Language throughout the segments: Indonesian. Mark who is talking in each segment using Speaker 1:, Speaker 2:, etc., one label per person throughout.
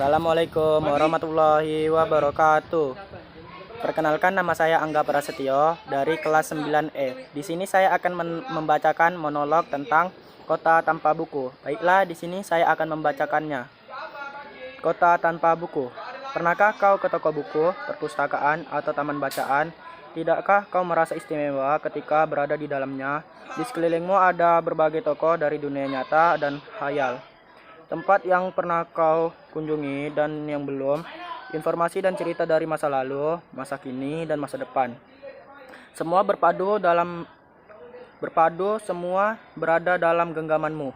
Speaker 1: Assalamualaikum warahmatullahi wabarakatuh. Perkenalkan, nama saya Angga Prasetyo dari kelas 9E. Di sini saya akan membacakan monolog tentang kota tanpa buku. Baiklah, di sini saya akan membacakannya. Kota tanpa buku. Pernahkah kau ke toko buku, perpustakaan, atau taman bacaan? Tidakkah kau merasa istimewa ketika berada di dalamnya? Di sekelilingmu ada berbagai toko dari dunia nyata dan khayal. Tempat yang pernah kau kunjungi dan yang belum, informasi dan cerita dari masa lalu, masa kini, dan masa depan. Semua semua berada dalam genggamanmu.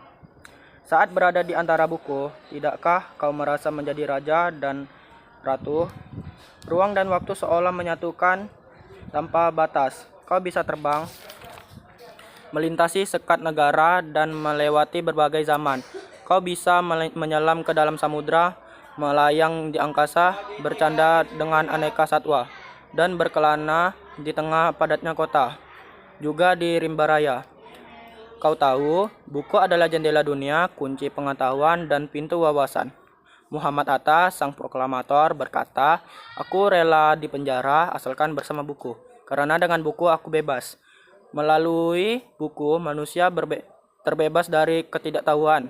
Speaker 1: Saat berada di antara buku, tidakkah kau merasa menjadi raja dan ratu? Ruang dan waktu seolah menyatukan tanpa batas. Kau bisa terbang, melintasi sekat negara, dan melewati berbagai zaman. Kau bisa menyelam ke dalam samudra, melayang di angkasa, bercanda dengan aneka satwa, dan berkelana di tengah padatnya kota, juga di rimba raya. Kau tahu, buku adalah jendela dunia, kunci pengetahuan, dan pintu wawasan. Muhammad Hatta, sang proklamator, berkata, "Aku rela di penjara asalkan bersama buku, karena dengan buku aku bebas." Melalui buku, manusia terbebas dari ketidaktahuan.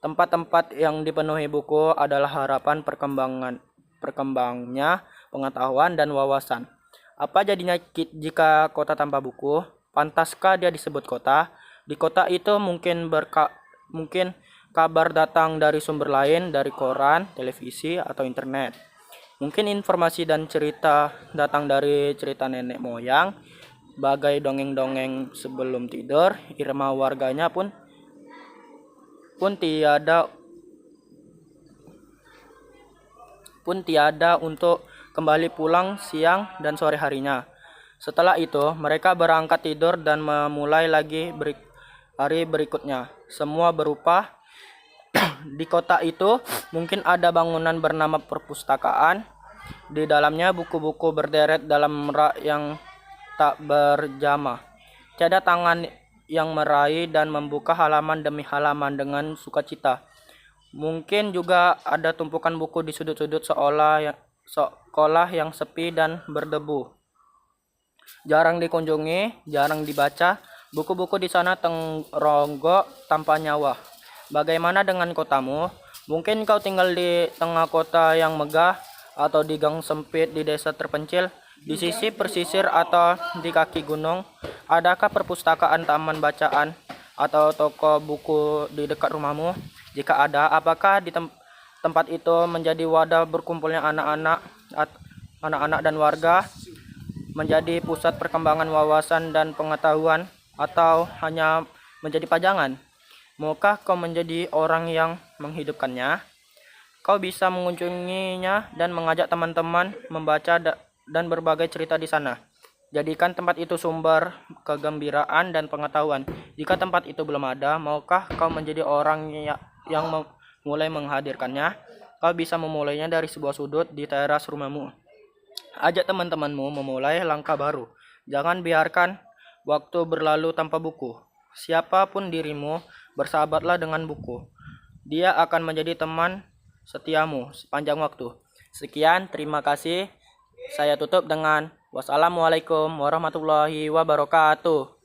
Speaker 1: Tempat-tempat yang dipenuhi buku adalah harapan perkembangnya pengetahuan dan wawasan. Apa jadinya jika kota tanpa buku? Pantaskah dia disebut kota? Di kota itu mungkin kabar datang dari sumber lain, dari koran, televisi, atau internet. Mungkin informasi dan cerita datang dari cerita nenek moyang, bagai dongeng-dongeng sebelum tidur. Irama warganya pun tiada untuk kembali pulang siang dan sore harinya. Setelah itu, mereka berangkat tidur dan memulai lagi hari berikutnya. Semua berupa di kota itu mungkin ada bangunan bernama perpustakaan. Di dalamnya buku-buku berderet dalam rak yang tak berjamah. Tiada tangan yang meraih dan membuka halaman demi halaman dengan sukacita. Mungkin juga ada tumpukan buku di sudut-sudut sekolah yang sepi dan berdebu. Jarang dikunjungi, jarang dibaca. Buku-buku di sana teronggok tanpa nyawa. Bagaimana dengan kotamu? Mungkin kau tinggal di tengah kota yang megah, atau di gang sempit di desa terpencil, di sisi pesisir atau di kaki gunung. Adakah perpustakaan, taman bacaan, atau toko buku di dekat rumahmu? Jika ada, apakah di tempat itu menjadi wadah berkumpulnya anak-anak dan warga, menjadi pusat perkembangan wawasan dan pengetahuan, atau hanya menjadi pajangan? Maukah kau menjadi orang yang menghidupkannya? Kau bisa mengunjunginya dan mengajak teman-teman membaca dan berbagai cerita di sana. Jadikan tempat itu sumber kegembiraan dan pengetahuan. Jika tempat itu belum ada, maukah kau menjadi orang yang mulai menghadirkannya? Kau bisa memulainya dari sebuah sudut di teras rumahmu. Ajak teman-temanmu memulai langkah baru. Jangan biarkan waktu berlalu tanpa buku. Siapapun dirimu, bersahabatlah dengan buku. Dia akan menjadi teman setiamu sepanjang waktu. Sekian, terima kasih. Saya tutup dengan wassalamualaikum warahmatullahi wabarakatuh.